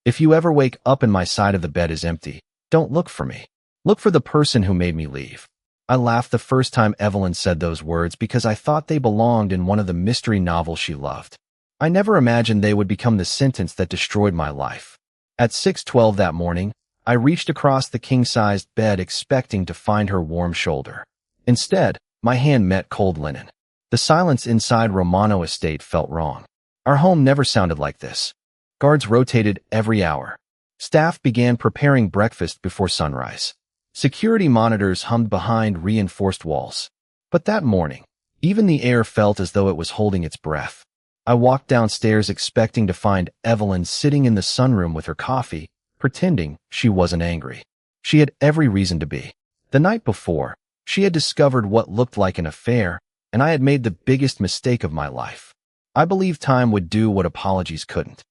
If you ever wake up and my side of the bed is empty, don't look for me. Look for the person who made me leave. I laughed the first time Evelyn said those words because I thought they belonged in one of the mystery novels she loved. I never imagined they would become the sentence that destroyed my life. At 6:12 that morning, I reached across the king-sized bed expecting to find her warm shoulder. Instead, my hand met cold linen. The silence inside Romano Estate felt wrong. Our home never sounded like this. Guards rotated every hour. Staff began preparing breakfast before sunrise. Security monitors hummed behind reinforced walls. But that morning, even the air felt as though it was holding its breath. I walked downstairs expecting to find Evelyn sitting in the sunroom with her coffee, pretending she wasn't angry. She had every reason to be. The night before, she had discovered what looked like an affair, and I had made the biggest mistake of my life. I believed time would do what apologies couldn't.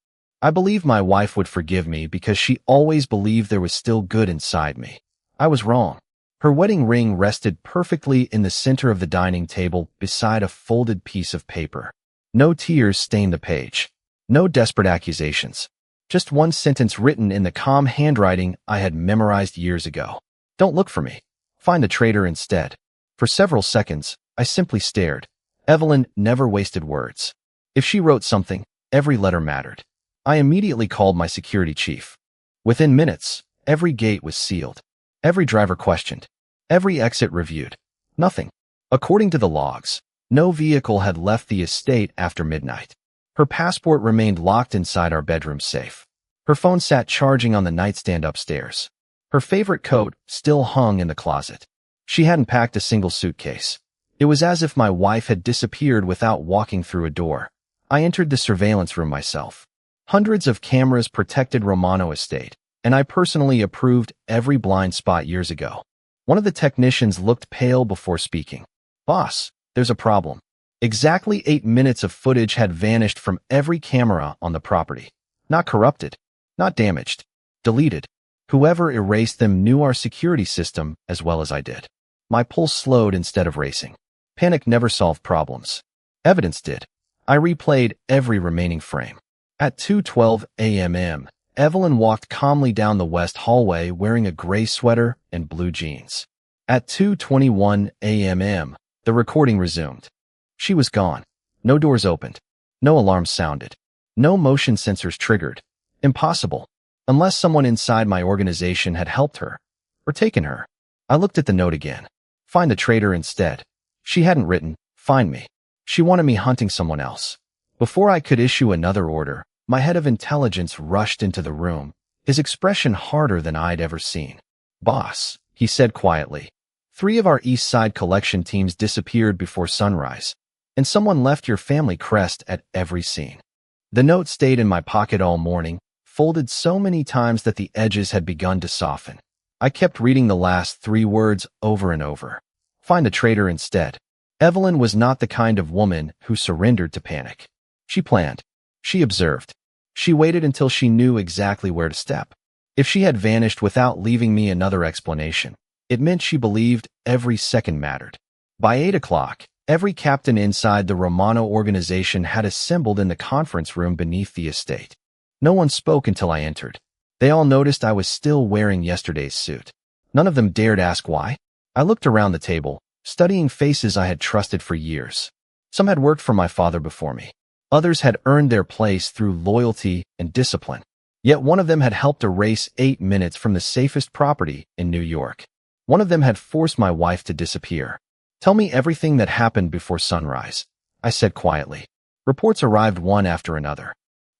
I believed my wife would forgive me because she always believed there was still good inside me. I was wrong. Her wedding ring rested perfectly in the center of the dining table beside a folded piece of paper. No tears stained the page. No desperate accusations. Just one sentence written in the calm handwriting I had memorized years ago. Don't look for me. Find the traitor instead. For several seconds, I simply stared. Evelyn never wasted words. If she wrote something, every letter mattered. I immediately called my security chief. Within minutes, every gate was sealed. Every driver questioned. Every exit reviewed. Nothing. According to the logs, no vehicle had left the estate after midnight. Her passport remained locked inside our bedroom safe. Her phone sat charging on the nightstand upstairs. Her favorite coat still hung in the closet. She hadn't packed a single suitcase. It was as if my wife had disappeared without walking through a door. I entered the surveillance room myself. Hundreds of cameras protected Romano Estate, and I personally approved every blind spot years ago. One of the technicians looked pale before speaking. "Boss, there's a problem." Exactly 8 minutes of footage had vanished from every camera on the property. Not corrupted, not damaged, deleted. Whoever erased them knew our security system as well as I did. My pulse slowed instead of racing. Panic never solved problems. Evidence did. I replayed every remaining frame. At 2:12 a.m., Evelyn walked calmly down the west hallway wearing a gray sweater and blue jeans. At 2:21 a.m., the recording resumed. She was gone. No doors opened. No alarms sounded. No motion sensors triggered. Impossible. Unless someone inside my organization had helped her. Or taken her. I looked at the note again. Find the traitor instead. She hadn't written, find me. She wanted me hunting someone else. Before I could issue another order, my head of intelligence rushed into the room, his expression harder than I'd ever seen. "Boss," he said quietly, 3 of our East Side collection teams disappeared before sunrise, and someone left your family crest at every scene. The note stayed in my pocket all morning, folded so many times that the edges had begun to soften. I kept reading the last 3 words over and over. Find the traitor instead. Evelyn was not the kind of woman who surrendered to panic. She planned. She observed. She waited until she knew exactly where to step. If she had vanished without leaving me another explanation, it meant she believed every second mattered. By 8 o'clock, every captain inside the Romano organization had assembled in the conference room beneath the estate. No one spoke until I entered. They all noticed I was still wearing yesterday's suit. None of them dared ask why. I looked around the table, studying faces I had trusted for years. Some had worked for my father before me. Others had earned their place through loyalty and discipline. Yet one of them had helped erase 8 minutes from the safest property in New York. One of them had forced my wife to disappear. "Tell me everything that happened before sunrise," I said quietly. Reports arrived one after another.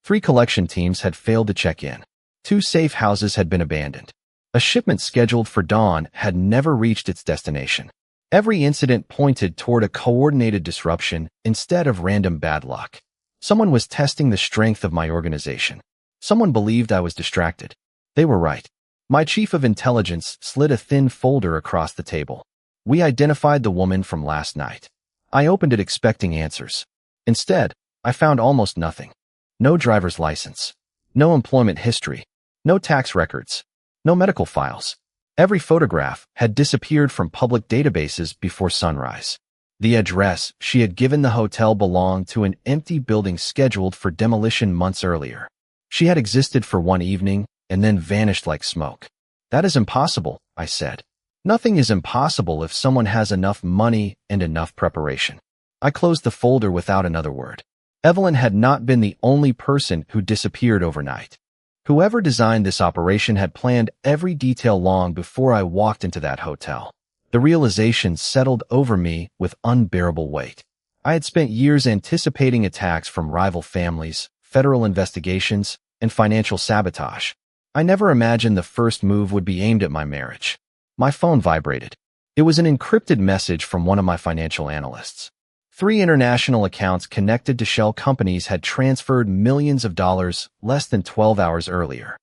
3 collection teams had failed to check in. 2 safe houses had been abandoned. A shipment scheduled for dawn had never reached its destination. Every incident pointed toward a coordinated disruption instead of random bad luck. Someone was testing the strength of my organization. Someone believed I was distracted. They were right. My chief of intelligence slid a thin folder across the table. We identified the woman from last night. I opened it expecting answers. Instead, I found almost nothing. No driver's license. No employment history. No tax records. No medical files. Every photograph had disappeared from public databases before sunrise. The address she had given the hotel belonged to an empty building scheduled for demolition months earlier. She had existed for one evening and then vanished like smoke. That is impossible, I said. Nothing is impossible if someone has enough money and enough preparation. I closed the folder without another word. Evelyn had not been the only person who disappeared overnight. Whoever designed this operation had planned every detail long before I walked into that hotel. The realization settled over me with unbearable weight. I had spent years anticipating attacks from rival families, federal investigations, and financial sabotage. I never imagined the first move would be aimed at my marriage. My phone vibrated. It was an encrypted message from one of my financial analysts. 3 international accounts connected to shell companies had transferred millions of dollars less than 12 hours earlier.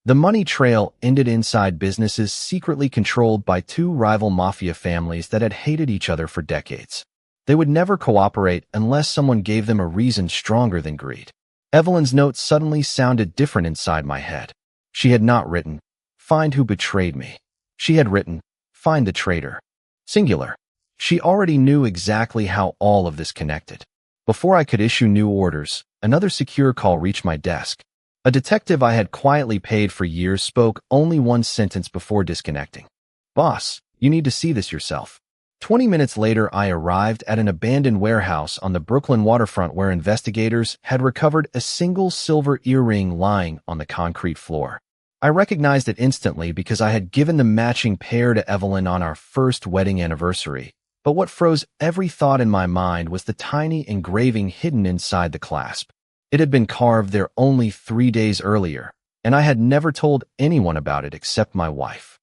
The money trail ended inside businesses secretly controlled by 2 rival mafia families that had hated each other for decades. They would never cooperate unless someone gave them a reason stronger than greed. Evelyn's note suddenly sounded different inside my head. She had not written, "Find who betrayed me." She had written, "Find the traitor." Singular. She already knew exactly how all of this connected. Before I could issue new orders, another secure call reached my desk. A detective I had quietly paid for years spoke only one sentence before disconnecting. "Boss, you need to see this yourself." 20 minutes later, I arrived at an abandoned warehouse on the Brooklyn waterfront where investigators had recovered a single silver earring lying on the concrete floor. I recognized it instantly because I had given the matching pair to Evelyn on our first wedding anniversary. But what froze every thought in my mind was the tiny engraving hidden inside the clasp. It had been carved there only 3 days earlier, and I had never told anyone about it except my wife.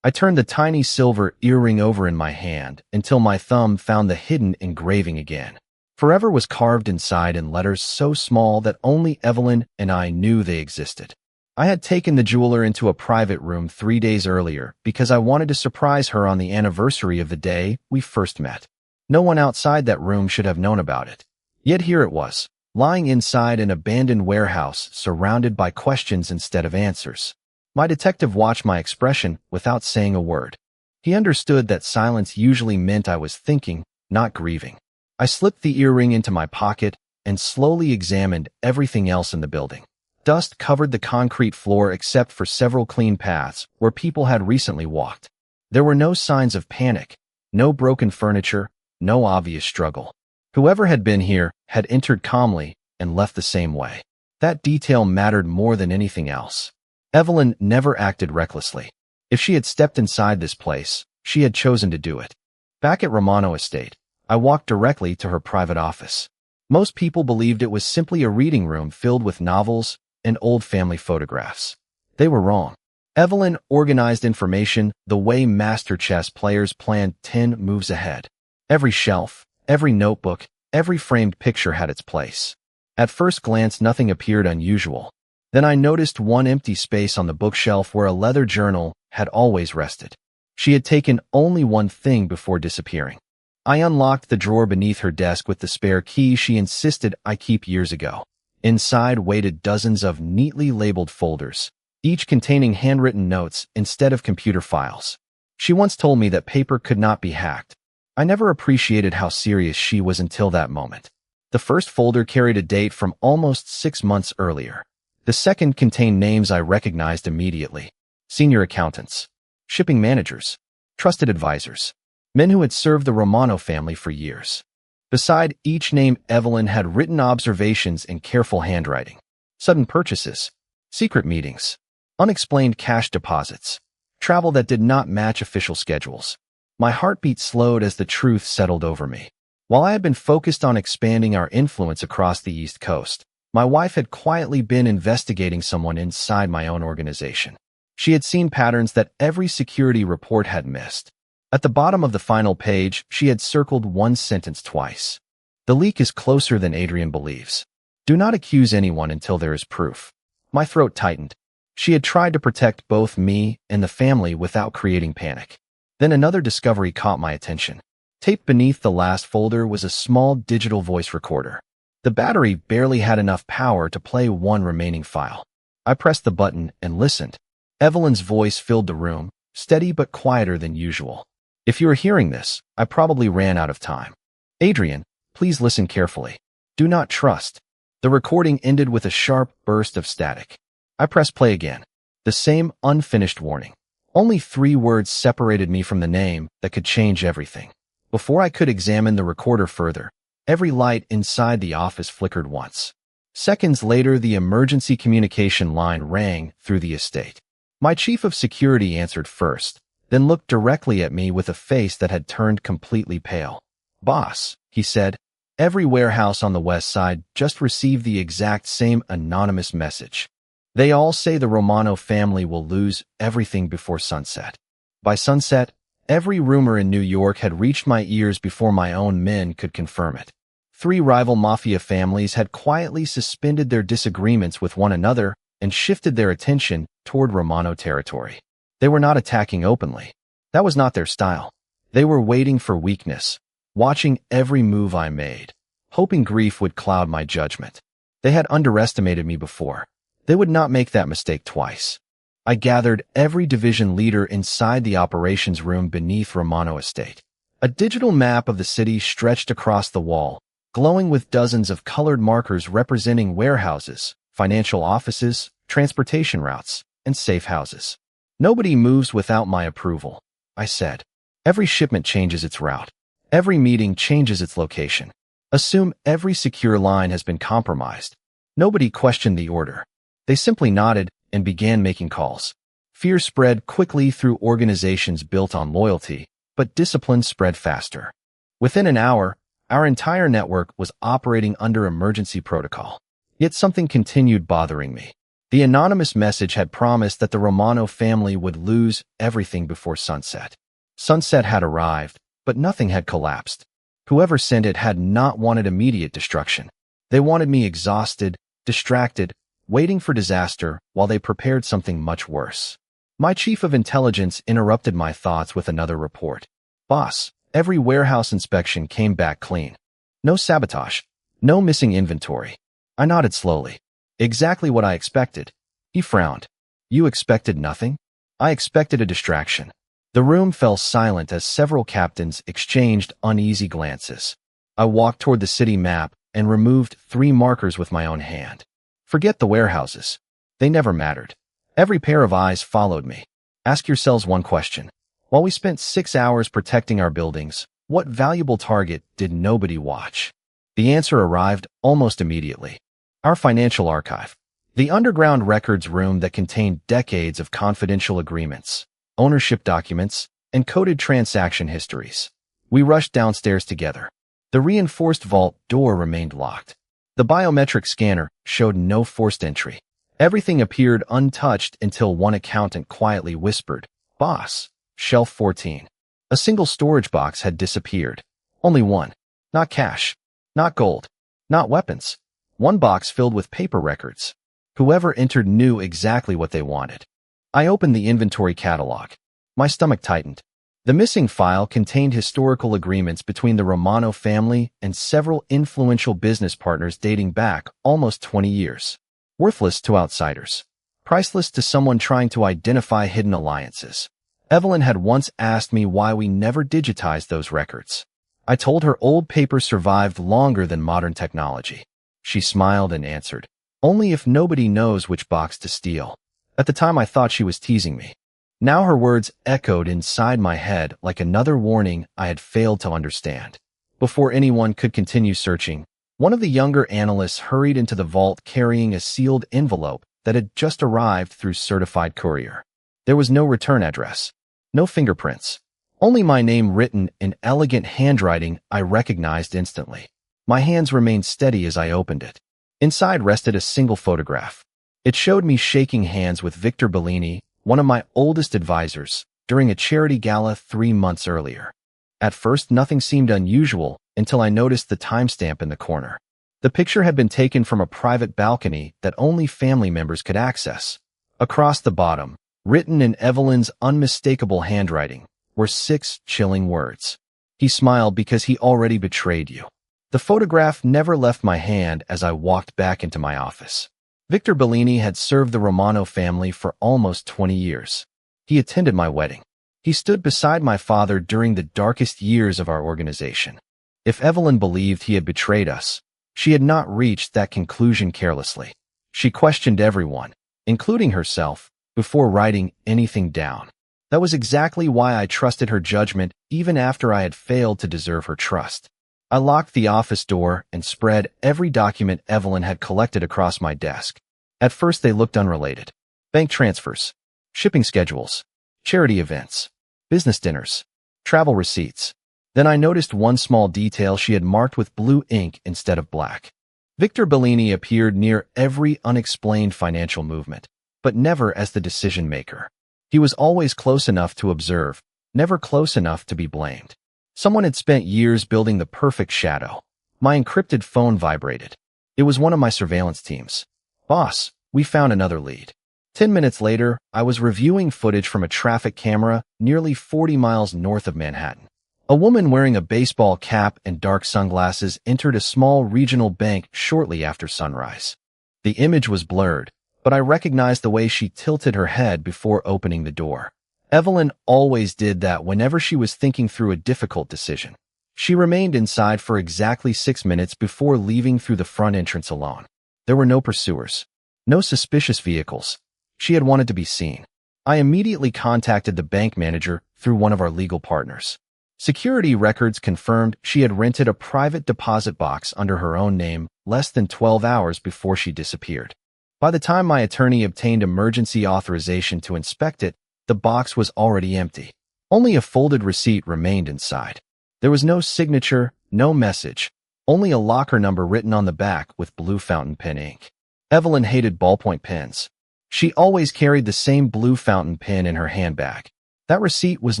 I turned the tiny silver earring over in my hand until my thumb found the hidden engraving again. Forever was carved inside in letters so small that only Evelyn and I knew they existed. I had taken the jeweler into a private room 3 days earlier because I wanted to surprise her on the anniversary of the day we first met. No one outside that room should have known about it. Yet here it was, lying inside an abandoned warehouse surrounded by questions instead of answers. My detective watched my expression without saying a word. He understood that silence usually meant I was thinking, not grieving. I slipped the earring into my pocket and slowly examined everything else in the building. Dust covered the concrete floor except for several clean paths where people had recently walked. There were no signs of panic, no broken furniture, no obvious struggle. Whoever had been here had entered calmly and left the same way. That detail mattered more than anything else. Evelyn never acted recklessly. If she had stepped inside this place, she had chosen to do it. Back at Romano Estate, I walked directly to her private office. Most people believed it was simply a reading room filled with novels and old family photographs. They were wrong. Evelyn organized information the way master chess players planned 10 moves ahead. Every shelf, every notebook, every framed picture had its place. At first glance, nothing appeared unusual. Then I noticed one empty space on the bookshelf where a leather journal had always rested. She had taken only one thing before disappearing. I unlocked the drawer beneath her desk with the spare key she insisted I keep years ago. Inside waited dozens of neatly labeled folders, each containing handwritten notes instead of computer files. She once told me that paper could not be hacked. I never appreciated how serious she was until that moment. The first folder carried a date from almost 6 months earlier. The second contained names I recognized immediately: senior accountants, shipping managers, trusted advisors, men who had served the Romano family for years. Beside each name, Evelyn had written observations in careful handwriting: sudden purchases, secret meetings, unexplained cash deposits, travel that did not match official schedules. My heartbeat slowed as the truth settled over me. While I had been focused on expanding our influence across the East Coast, my wife had quietly been investigating someone inside my own organization. She had seen patterns that every security report had missed. At the bottom of the final page, she had circled one sentence twice: "The leak is closer than Adrian believes. Do not accuse anyone until there is proof." My throat tightened. She had tried to protect both me and the family without creating panic. Then another discovery caught my attention. Taped beneath the last folder was a small digital voice recorder. The battery barely had enough power to play one remaining file. I pressed the button and listened. Evelyn's voice filled the room, steady but quieter than usual. "If you are hearing this, I probably ran out of time. Adrian, please listen carefully. Do not trust The recording ended with a sharp burst of static. I pressed play again. The same unfinished warning. Only 3 words separated me from the name that could change everything. Before I could examine the recorder further, every light inside the office flickered once. Seconds later, the emergency communication line rang through the estate. My chief of security answered first, then looked directly at me with a face that had turned completely pale. "Boss," he said, "every warehouse on the west side just received the exact same anonymous message. They all say the Romano family will lose everything before sunset." By sunset, every rumor in New York had reached my ears before my own men could confirm it. 3 rival mafia families had quietly suspended their disagreements with one another and shifted their attention toward Romano territory. They were not attacking openly. That was not their style. They were waiting for weakness, watching every move I made, hoping grief would cloud my judgment. They had underestimated me before. They would not make that mistake twice. I gathered every division leader inside the operations room beneath Romano Estate. A digital map of the city stretched across the wall, glowing with dozens of colored markers representing warehouses, financial offices, transportation routes, and safe houses. "Nobody moves without my approval," I said. "Every shipment changes its route. Every meeting changes its location. Assume every secure line has been compromised." Nobody questioned the order. They simply nodded and began making calls. Fear spread quickly through organizations built on loyalty, but discipline spread faster. Within an hour, our entire network was operating under emergency protocol. Yet something continued bothering me. The anonymous message had promised that the Romano family would lose everything before sunset. Sunset had arrived, but nothing had collapsed. Whoever sent it had not wanted immediate destruction. They wanted me exhausted, distracted, waiting for disaster while they prepared something much worse. My chief of intelligence interrupted my thoughts with another report. "Boss, every warehouse inspection came back clean. No sabotage, no missing inventory." I nodded slowly. "Exactly what I expected." He frowned. "You expected nothing?" "I expected a distraction." The room fell silent as several captains exchanged uneasy glances. I walked toward the city map and removed 3 markers with my own hand. Forget the warehouses. They never mattered. Every pair of eyes followed me. Ask yourselves one question. While we spent 6 hours protecting our buildings, what valuable target did nobody watch? The answer arrived almost immediately. Our financial archive. The underground records room that contained decades of confidential agreements, ownership documents, and coded transaction histories. We rushed downstairs together. The reinforced vault door remained locked. The biometric scanner showed no forced entry. Everything appeared untouched until one accountant quietly whispered, "Boss, shelf 14. A single storage box had disappeared. Only one. Not cash. Not gold. Not weapons. One box filled with paper records. Whoever entered knew exactly what they wanted." I opened the inventory catalog. My stomach tightened. The missing file contained historical agreements between the Romano family and several influential business partners dating back almost 20 years. Worthless to outsiders. Priceless to someone trying to identify hidden alliances. Evelyn had once asked me why we never digitized those records. I told her old paper survived longer than modern technology. She smiled and answered, "Only if nobody knows which box to steal." At the time, I thought she was teasing me. Now her words echoed inside my head like another warning I had failed to understand. Before anyone could continue searching, one of the younger analysts hurried into the vault carrying a sealed envelope that had just arrived through certified courier. There was no return address, no fingerprints, only my name written in elegant handwriting I recognized instantly. My hands remained steady as I opened it. Inside rested a single photograph. It showed me shaking hands with Victor Bellini, one of my oldest advisors, during a charity gala 3 months earlier. At first, nothing seemed unusual until I noticed the timestamp in the corner. The picture had been taken from a private balcony that only family members could access. Across the bottom, written in Evelyn's unmistakable handwriting, were 6 chilling words. "He smiled because he already betrayed you." The photograph never left my hand as I walked back into my office. Victor Bellini had served the Romano family for almost 20 years. He attended my wedding. He stood beside my father during the darkest years of our organization. If Evelyn believed he had betrayed us, She had not reached that conclusion carelessly. She questioned everyone, including herself, before writing anything down. That was exactly why I trusted her judgment even after I had failed to deserve her trust. I locked the office door and spread every document Evelyn had collected across my desk. At first they looked unrelated. Bank transfers, shipping schedules, charity events, business dinners, travel receipts. Then I noticed one small detail she had marked with blue ink instead of black. Victor Bellini appeared near every unexplained financial movement, but never as the decision maker. He was always close enough to observe, never close enough to be blamed. Someone had spent years building the perfect shadow. My encrypted phone vibrated. It was one of my surveillance teams. Boss, we found another lead. 10 minutes later, I was reviewing footage from a traffic camera nearly 40 miles north of Manhattan. A woman wearing a baseball cap and dark sunglasses entered a small regional bank shortly after sunrise. The image was blurred, but I recognized the way she tilted her head before opening the door. Evelyn always did that whenever she was thinking through a difficult decision. She remained inside for exactly 6 minutes before leaving through the front entrance alone. There were no pursuers, no suspicious vehicles. She had wanted to be seen. I immediately contacted the bank manager through one of our legal partners. Security records confirmed she had rented a private deposit box under her own name less than 12 hours before she disappeared. By the time my attorney obtained emergency authorization to inspect it, the box was already empty. Only a folded receipt remained inside. There was no signature, no message, only a locker number written on the back with blue fountain pen ink. Evelyn hated ballpoint pens. She always carried the same blue fountain pen in her handbag. That receipt was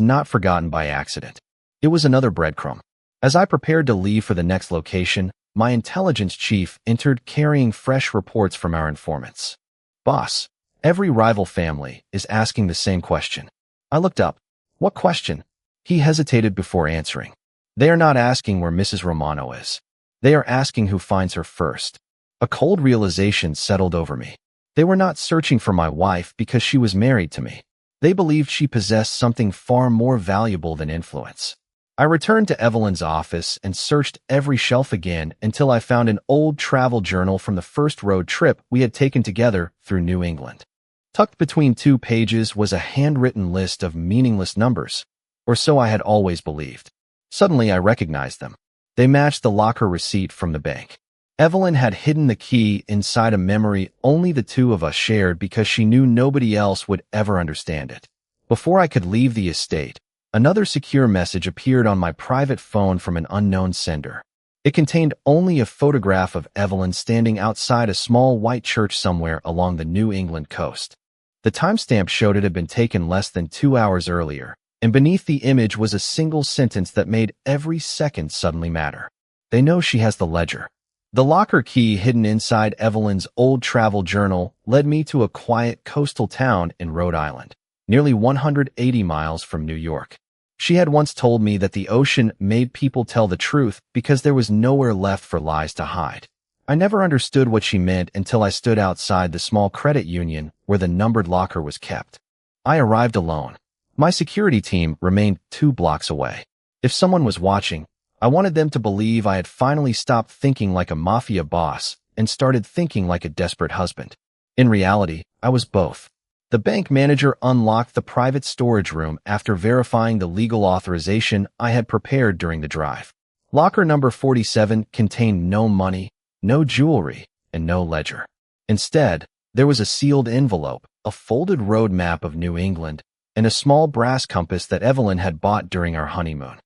not forgotten by accident. It was another breadcrumb. As I prepared to leave for the next location, my intelligence chief entered carrying fresh reports from our informants. Boss, every rival family is asking the same question. I looked up. What question? He hesitated before answering. They are not asking where Mrs. Romano is. They are asking who finds her first. A cold realization settled over me. They were not searching for my wife because she was married to me. They believed she possessed something far more valuable than influence. I returned to Evelyn's office and searched every shelf again until I found an old travel journal from the first road trip we had taken together through New England. Tucked between 2 pages was a handwritten list of meaningless numbers, or so I had always believed. Suddenly I recognized them. They matched the locker receipt from the bank. Evelyn had hidden the key inside a memory only the two of us shared because she knew nobody else would ever understand it. Before I could leave the estate, another secure message appeared on my private phone from an unknown sender. It contained only a photograph of Evelyn standing outside a small white church somewhere along the New England coast. The timestamp showed it had been taken less than 2 hours earlier, and beneath the image was a single sentence that made every second suddenly matter. They know she has the ledger. The locker key hidden inside Evelyn's old travel journal led me to a quiet coastal town in Rhode Island, nearly 180 miles from New York. She had once told me that the ocean made people tell the truth because there was nowhere left for lies to hide. I never understood what she meant until I stood outside the small credit union where the numbered locker was kept. I arrived alone. My security team remained 2 blocks away. If someone was watching, I wanted them to believe I had finally stopped thinking like a mafia boss and started thinking like a desperate husband. In reality, I was both. The bank manager unlocked the private storage room after verifying the legal authorization I had prepared during the drive. Locker number 47 contained no money, no jewelry, and no ledger. Instead, there was a sealed envelope, a folded road map of New England, and a small brass compass that Evelyn had bought during our honeymoon.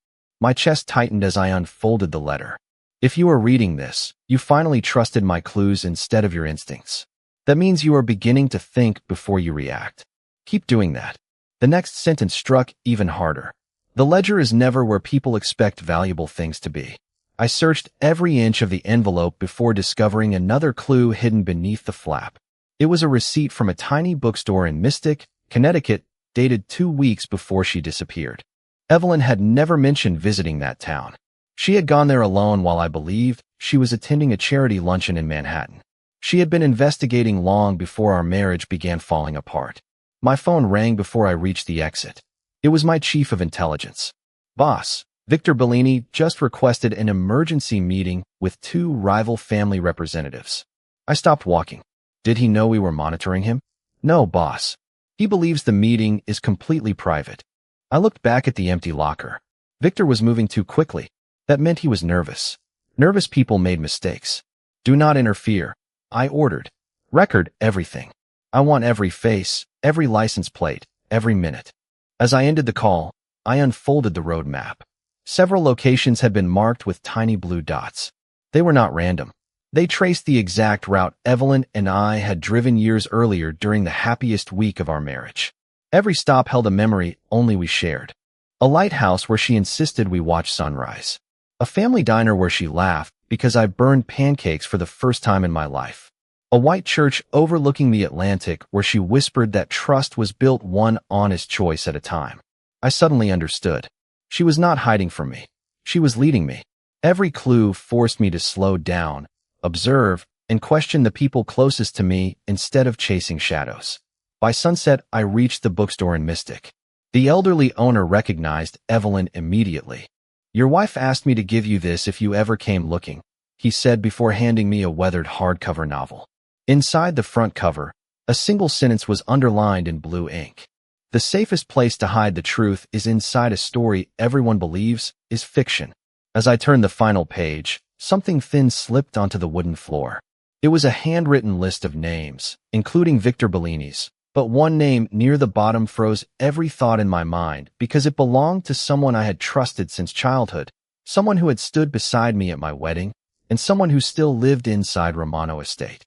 My chest tightened as I unfolded the letter. If you are reading this, you finally trusted my clues instead of your instincts. That means you are beginning to think before you react. Keep doing that. The next sentence struck even harder. The ledger is never where people expect valuable things to be. I searched every inch of the envelope before discovering another clue hidden beneath the flap. It was a receipt from a tiny bookstore in Mystic, Connecticut, dated 2 weeks before she disappeared. Evelyn had never mentioned visiting that town. She had gone there alone while I believed she was attending a charity luncheon in Manhattan. She had been investigating long before our marriage began falling apart. My phone rang before I reached the exit. It was my chief of intelligence. Boss, Victor Bellini just requested an emergency meeting with two rival family representatives. I stopped walking. Did he know we were monitoring him? No, boss. He believes the meeting is completely private. I looked back at the empty locker. Victor was moving too quickly. That meant he was nervous. Nervous people made mistakes. Do not interfere, I ordered. Record everything. I want every face, every license plate, every minute. As I ended the call, I unfolded the road map. Several locations had been marked with tiny blue dots. They were not random. They traced the exact route Evelyn and I had driven years earlier during the happiest week of our marriage. Every stop held a memory only we shared. A lighthouse where she insisted we watch sunrise. A family diner where she laughed because I burned pancakes for the first time in my life. A white church overlooking the Atlantic where she whispered that trust was built one honest choice at a time. I suddenly understood. She was not hiding from me. She was leading me. Every clue forced me to slow down, observe, and question the people closest to me instead of chasing shadows. By sunset, I reached the bookstore in Mystic. The elderly owner recognized Evelyn immediately. Your wife asked me to give you this if you ever came looking, he said before handing me a weathered hardcover novel. Inside the front cover, a single sentence was underlined in blue ink. The safest place to hide the truth is inside a story everyone believes is fiction. As I turned the final page, something thin slipped onto the wooden floor. It was a handwritten list of names, including Victor Bellini's, but one name near the bottom froze every thought in my mind because it belonged to someone I had trusted since childhood, someone who had stood beside me at my wedding, and someone who still lived inside Romano Estate.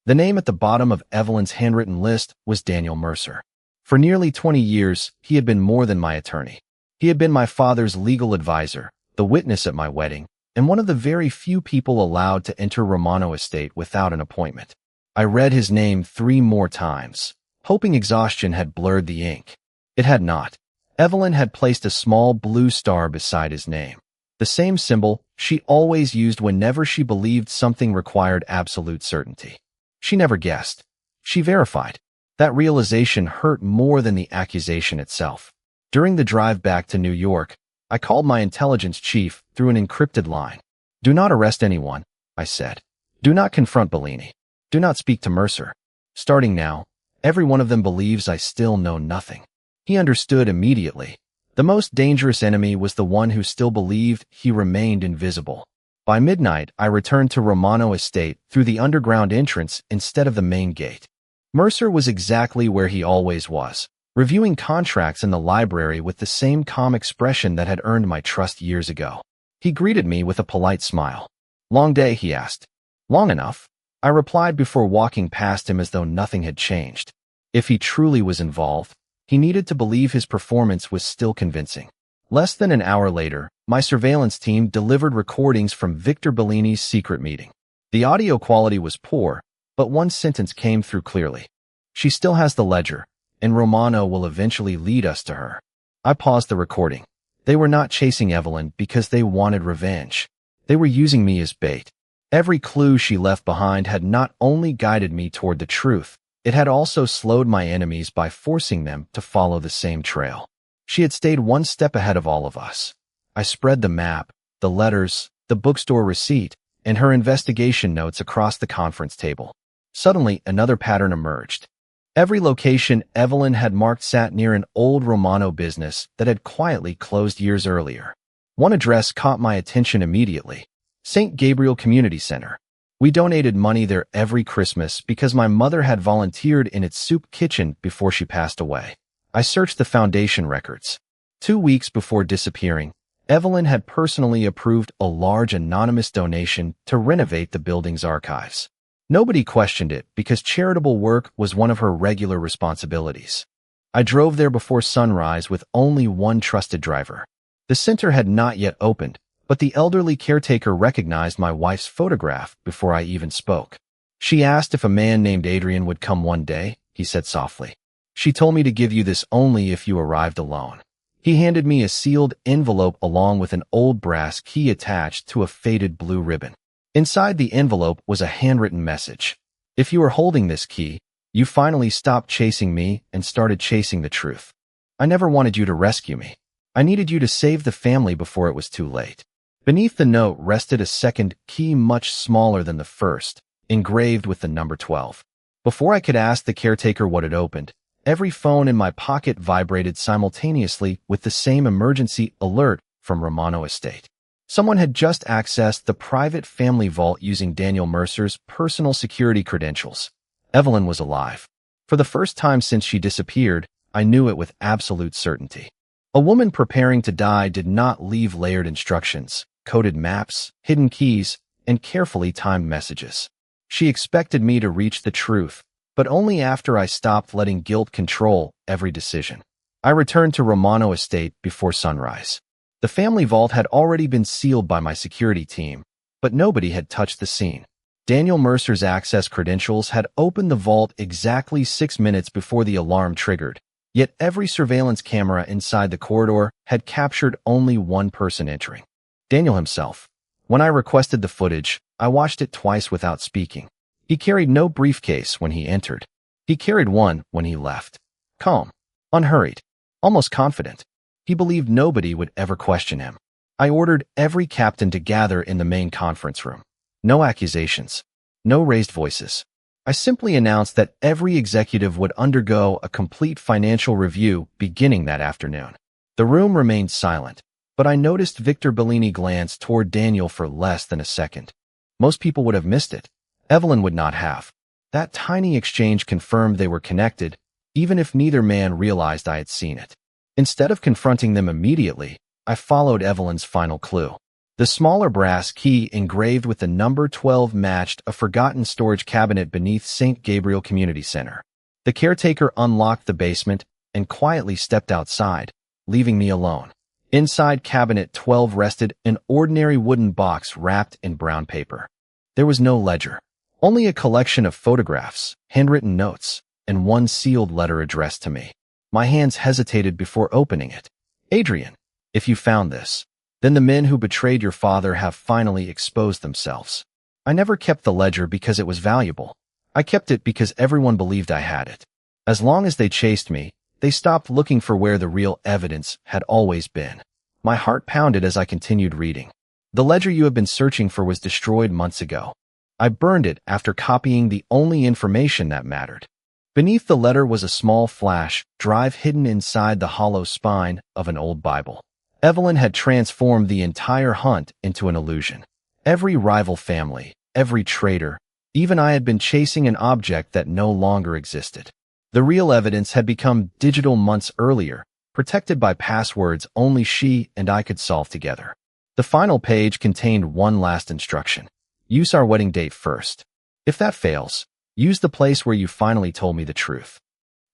The name at the bottom of Evelyn's handwritten list was Daniel Mercer. For nearly 20 years, he had been more than my attorney. He had been my father's legal advisor, the witness at my wedding, and one of the very few people allowed to enter Romano Estate without an appointment. I read his name 3 more times, hoping exhaustion had blurred the ink. It had not. Evelyn had placed a small blue star beside his name, the same symbol she always used whenever she believed something required absolute certainty. She never guessed. She verified. That realization hurt more than the accusation itself. During the drive back to New York, I called my intelligence chief through an encrypted line. Do not arrest anyone, I said. Do not confront Bellini. Do not speak to Mercer. Starting now, every one of them believes I still know nothing. He understood immediately. The most dangerous enemy was the one who still believed he remained invisible. By midnight, I returned to Romano Estate through the underground entrance instead of the main gate. Mercer was exactly where he always was, reviewing contracts in the library with the same calm expression that had earned my trust years ago. He greeted me with a polite smile. Long day, he asked. Long enough, I replied before walking past him as though nothing had changed. If he truly was involved, he needed to believe his performance was still convincing. Less than an hour later, my surveillance team delivered recordings from Victor Bellini's secret meeting. The audio quality was poor, but one sentence came through clearly. She still has the ledger, and Romano will eventually lead us to her. I paused the recording. They were not chasing Evelyn because they wanted revenge. They were using me as bait. Every clue she left behind had not only guided me toward the truth, it had also slowed my enemies by forcing them to follow the same trail. She had stayed one step ahead of all of us. I spread the map, the letters, the bookstore receipt, and her investigation notes across the conference table. Suddenly, another pattern emerged. Every location Evelyn had marked sat near an old Romano business that had quietly closed years earlier. One address caught my attention immediately. St. Gabriel Community Center. We donated money there every Christmas because my mother had volunteered in its soup kitchen before she passed away. I searched the foundation records. 2 weeks before disappearing, Evelyn had personally approved a large anonymous donation to renovate the building's archives. Nobody questioned it because charitable work was one of her regular responsibilities. I drove there before sunrise with only one trusted driver. The center had not yet opened, but the elderly caretaker recognized my wife's photograph before I even spoke. She asked if a man named Adrian would come one day, he said softly. She told me to give you this only if you arrived alone. He handed me a sealed envelope along with an old brass key attached to a faded blue ribbon. Inside the envelope was a handwritten message. If you are holding this key, you finally stopped chasing me and started chasing the truth. I never wanted you to rescue me. I needed you to save the family before it was too late." Beneath the note rested a second key much smaller than the first, engraved with the number 12. Before I could ask the caretaker what had opened, every phone in my pocket vibrated simultaneously with the same emergency alert from Romano Estate. Someone had just accessed the private family vault using Daniel Mercer's personal security credentials. Evelyn was alive. For the first time since she disappeared, I knew it with absolute certainty. A woman preparing to die did not leave layered instructions, coded maps, hidden keys, and carefully timed messages. She expected me to reach the truth, but only after I stopped letting guilt control every decision. I returned to Romano Estate before sunrise. The family vault had already been sealed by my security team, but nobody had touched the scene. Daniel Mercer's access credentials had opened the vault exactly 6 minutes before the alarm triggered, yet every surveillance camera inside the corridor had captured only one person entering: Daniel himself. When I requested the footage, I watched it twice without speaking. He carried no briefcase when he entered. He carried one when he left. Calm, unhurried, almost confident. He believed nobody would ever question him. I ordered every captain to gather in the main conference room. No accusations, no raised voices. I simply announced that every executive would undergo a complete financial review beginning that afternoon. The room remained silent, but I noticed Victor Bellini glance toward Daniel for less than a second. Most people would have missed it. Evelyn would not have. That tiny exchange confirmed they were connected, even if neither man realized I had seen it. Instead of confronting them immediately, I followed Evelyn's final clue. The smaller brass key engraved with the number 12 matched a forgotten storage cabinet beneath St. Gabriel Community Center. The caretaker unlocked the basement and quietly stepped outside, leaving me alone. Inside cabinet 12 rested an ordinary wooden box wrapped in brown paper. There was no ledger, only a collection of photographs, handwritten notes, and one sealed letter addressed to me. My hands hesitated before opening it. "Adrian, if you found this, then the men who betrayed your father have finally exposed themselves." I never kept the ledger because it was valuable. I kept it because everyone believed I had it. As long as they chased me, they stopped looking for where the real evidence had always been. My heart pounded as I continued reading. "The ledger you have been searching for was destroyed months ago. I burned it after copying the only information that mattered." Beneath the letter was a small flash drive hidden inside the hollow spine of an old Bible. Evelyn had transformed the entire hunt into an illusion. Every rival family, every traitor, even I had been chasing an object that no longer existed. The real evidence had become digital months earlier, protected by passwords only she and I could solve together. The final page contained one last instruction: use our wedding date first. If that fails, use the place where you finally told me the truth.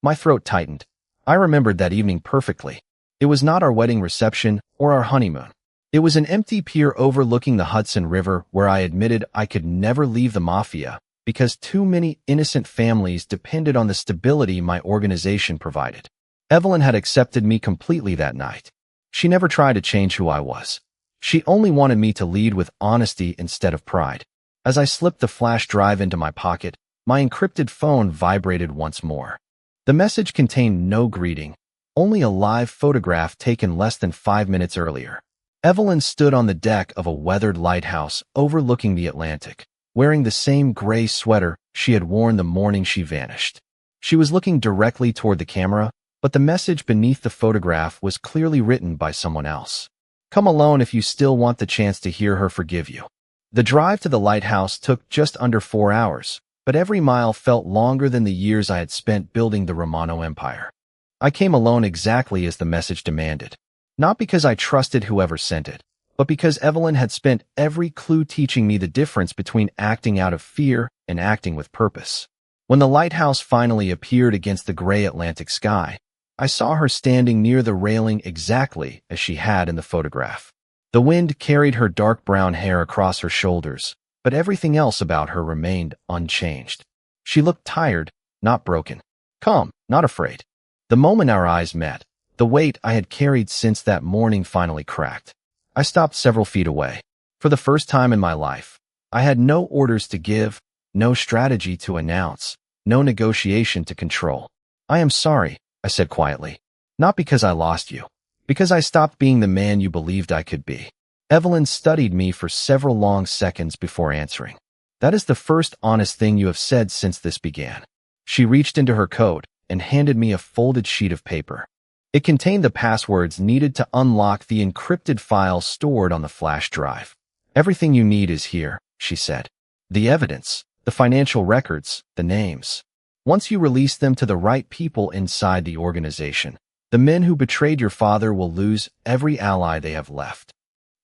My throat tightened. I remembered that evening perfectly. It was not our wedding reception or our honeymoon. It was an empty pier overlooking the Hudson River where I admitted I could never leave the Mafia because too many innocent families depended on the stability my organization provided. Evelyn had accepted me completely that night. She never tried to change who I was. She only wanted me to lead with honesty instead of pride. As I slipped the flash drive into my pocket, my encrypted phone vibrated once more. The message contained no greeting, only a live photograph taken less than 5 minutes earlier. Evelyn stood on the deck of a weathered lighthouse overlooking the Atlantic, wearing the same gray sweater she had worn the morning she vanished. She was looking directly toward the camera, but the message beneath the photograph was clearly written by someone else. "Come alone if you still want the chance to hear her forgive you." The drive to the lighthouse took just under 4 hours, but every mile felt longer than the years I had spent building the Romano Empire. I came alone exactly as the message demanded. Not because I trusted whoever sent it, but because Evelyn had spent every clue teaching me the difference between acting out of fear and acting with purpose. When the lighthouse finally appeared against the gray Atlantic sky, I saw her standing near the railing exactly as she had in the photograph. The wind carried her dark brown hair across her shoulders, but everything else about her remained unchanged. She looked tired, not broken. Calm, not afraid. The moment our eyes met, the weight I had carried since that morning finally cracked. I stopped several feet away. For the first time in my life, I had no orders to give, no strategy to announce, no negotiation to control. "I am sorry," I said quietly. "Not because I lost you, Because I stopped being the man you believed I could be. Evelyn studied me for several long seconds before answering. That is the first honest thing you have said since this began. She reached into her coat and handed me a folded sheet of paper. It contained the passwords needed to unlock the encrypted files stored on the flash drive. Everything you need is here, she said. The evidence, the financial records, the names. Once you release them to the right people inside the organization, the men who betrayed your father will lose every ally they have left.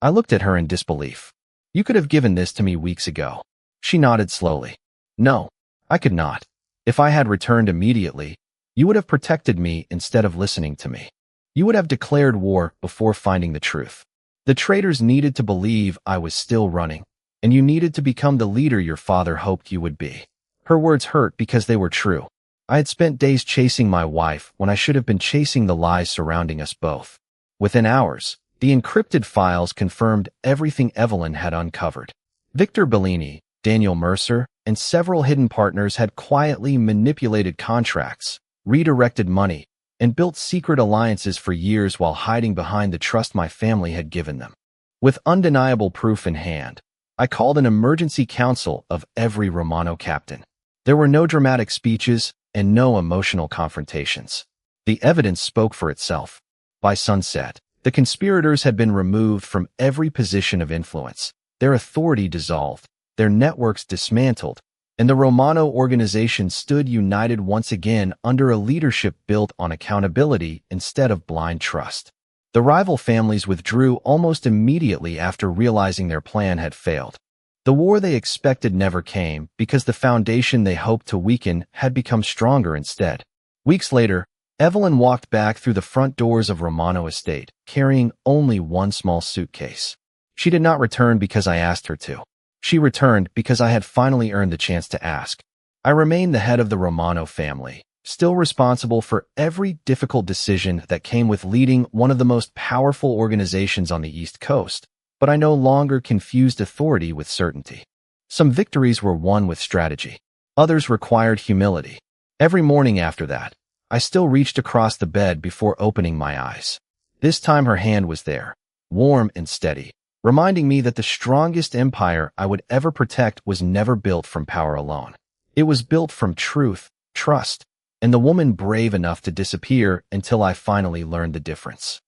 I looked at her in disbelief. You could have given this to me weeks ago. She nodded slowly. No, I could not. If I had returned immediately, you would have protected me instead of listening to me. You would have declared war before finding the truth. The traitors needed to believe I was still running, and you needed to become the leader your father hoped you would be. Her words hurt because they were true. I had spent days chasing my wife when I should have been chasing the lies surrounding us both. Within hours, the encrypted files confirmed everything Evelyn had uncovered. Victor Bellini, Daniel Mercer, and several hidden partners had quietly manipulated contracts, redirected money, and built secret alliances for years while hiding behind the trust my family had given them. With undeniable proof in hand, I called an emergency council of every Romano captain. There were no dramatic speeches and no emotional confrontations. The evidence spoke for itself. By sunset, the conspirators had been removed from every position of influence, their authority dissolved, their networks dismantled, and the Romano organization stood united once again under a leadership built on accountability instead of blind trust. The rival families withdrew almost immediately after realizing their plan had failed. The war they expected never came because the foundation they hoped to weaken had become stronger instead. Weeks later, Evelyn walked back through the front doors of Romano Estate, carrying only one small suitcase. She did not return because I asked her to. She returned because I had finally earned the chance to ask. I remained the head of the Romano family, still responsible for every difficult decision that came with leading one of the most powerful organizations on the East Coast. But I no longer confused authority with certainty. Some victories were won with strategy. Others required humility. Every morning after that, I still reached across the bed before opening my eyes. This time her hand was there, warm and steady, reminding me that the strongest empire I would ever protect was never built from power alone. It was built from truth, trust, and the woman brave enough to disappear until I finally learned the difference.